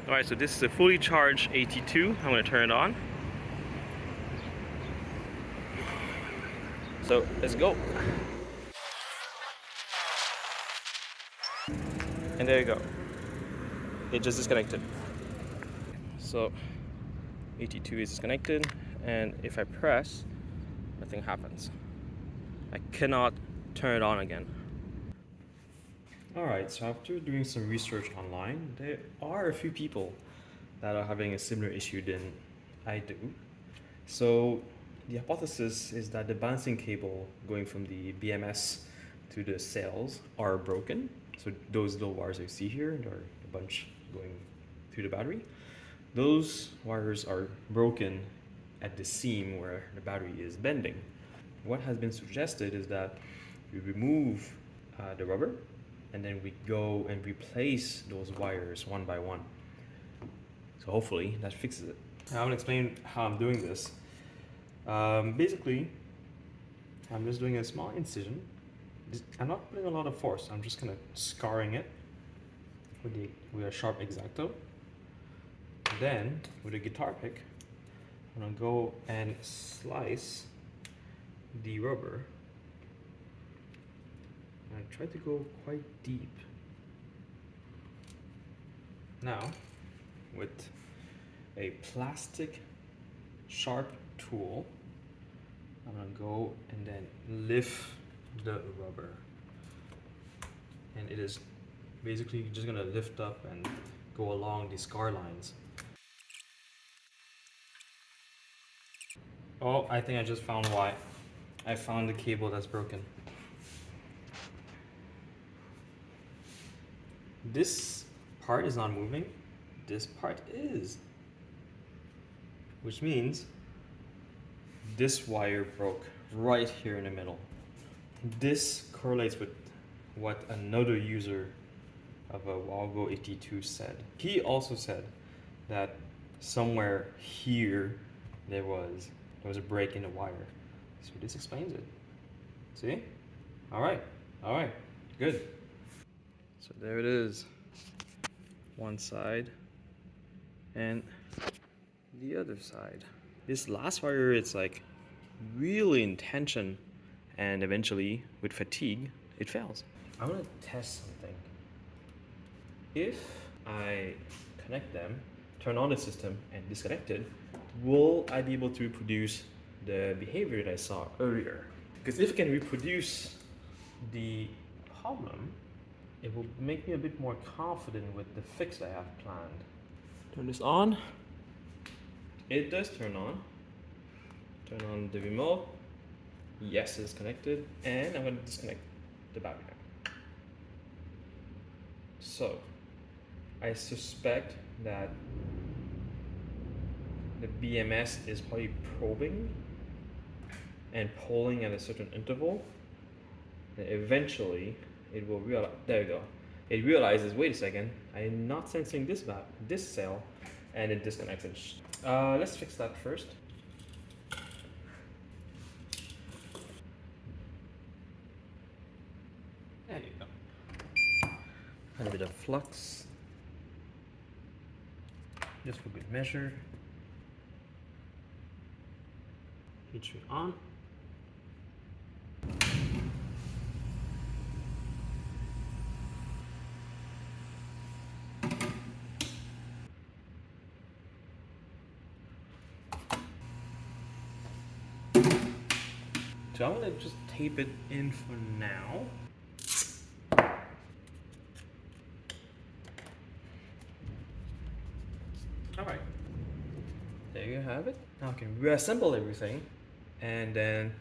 Alright, so this is a fully charged AT2. I'm going to turn it on. So let's go. And there you go. It just disconnected. So AT2 is disconnected, and if I press, nothing happens. I cannot turn it on again. Alright, so after doing some research online, there are a few people that are having a similar issue than I do. So the hypothesis is that the balancing cable going from the BMS to the sails are broken. So those little wires you see here, there are a bunch going through the battery. Those wires are broken at the seam where the battery is bending. What has been suggested is that we remove the rubber and then we go and replace those wires one by one. So hopefully that fixes it. Now I'm going to explain how I'm doing this. Basically, I'm just doing a small incision. I'm not putting a lot of force. I'm just kind of scarring it with a sharp X-Acto. Then with a guitar pick, I'm going to go and slice the rubber. And I try to go quite deep. Now, with a plastic sharp tool, I'm going to go and then lift the rubber. And it is basically just going to lift up and go along these scar lines. Oh, I think I just found why. I found the cable that's broken. This part is not moving. This part is. Which means this wire broke right here in the middle. This correlates with what another user of a Wowgo AT2 said. He also said that somewhere here there was a break in the wire. So this explains it. See? All right, good. So there it is, one side and the other side. This last wire, it's like really in tension, and eventually with fatigue, it fails. I want to test something. If I connect them, turn on the system and disconnect it, will I be able to reproduce the behavior that I saw earlier? Because if I can reproduce the problem, it will make me a bit more confident with the fix I have planned. Turn this on. It does turn on. Turn on the remote. Yes, it's connected. And I'm going to disconnect the battery now. So, I suspect that the BMS is probably probing and pulling at a certain interval. And eventually, it will realize, there you go. It realizes, wait a second, I'm not sensing this cell, and it disconnected. Let's fix that first. There you go. A little bit of flux, just for good measure. Heat shrink on. So I'm going to just tape it in for now. Alright, there you have it. Now I can reassemble everything and then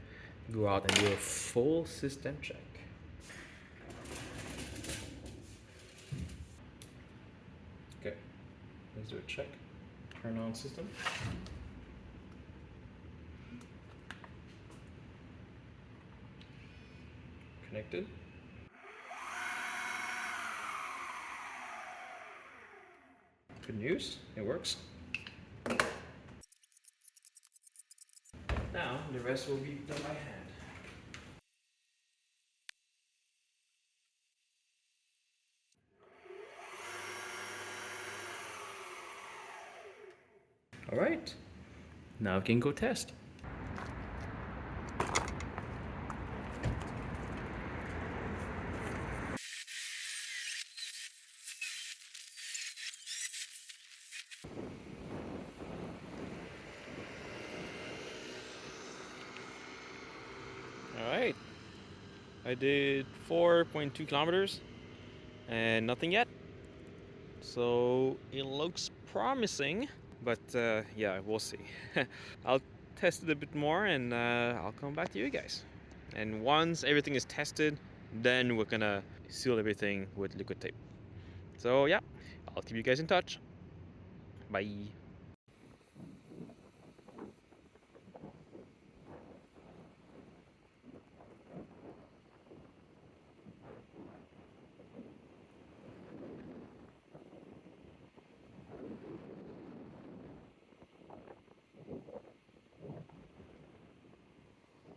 go out and do a full system check. Okay, let's do a check. Turn on system. Connected. Good news, it works. Now the rest will be done by hand. All right, now we can go test. All right, I did 4.2 kilometers and nothing yet. So it looks promising, but yeah, we'll see. I'll test it a bit more and I'll come back to you guys. And once everything is tested, then we're gonna seal everything with liquid tape. So yeah, I'll keep you guys in touch. Bye.